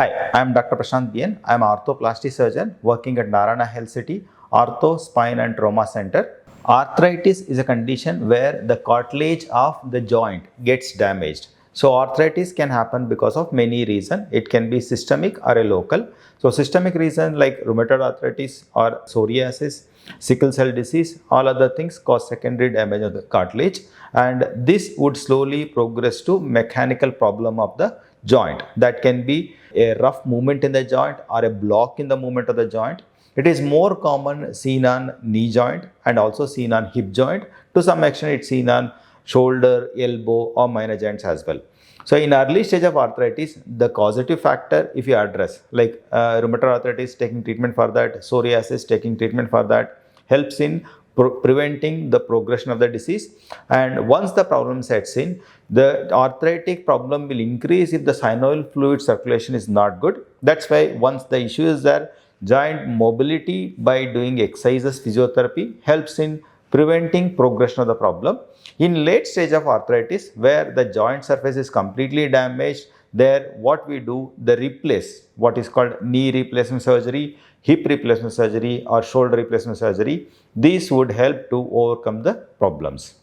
Hi, I am Dr. Prashanth BN. I am an orthoplasty surgeon working at Narayana Health City, Ortho, Spine and Trauma Center. Arthritis is a condition where the cartilage of the joint gets damaged. So arthritis can happen because of many reasons. It can be systemic or a local. So systemic reasons like rheumatoid arthritis or psoriasis, sickle cell disease, all other things cause secondary damage of the cartilage, and this would slowly progress to mechanical problem of the joint. That can be a rough movement in the joint or a block in the movement of the joint. It is more common seen on knee joint and also seen on hip joint. To some extent it's seen on shoulder, elbow or minor joints as well. So in early stage of arthritis, the causative factor if you address like rheumatoid arthritis, taking treatment for that, psoriasis, taking treatment for that, helps in preventing the progression of the disease. And once the problem sets in, the arthritic problem will increase if the synovial fluid circulation is not good. That's why once the issue is there, joint mobility by doing exercises, physiotherapy helps in preventing progression of the problem. In late stage of arthritis, where the joint surface is completely damaged, there what we do, the replace, what is called knee replacement surgery, hip replacement surgery or shoulder replacement surgery. These would help to overcome the problems.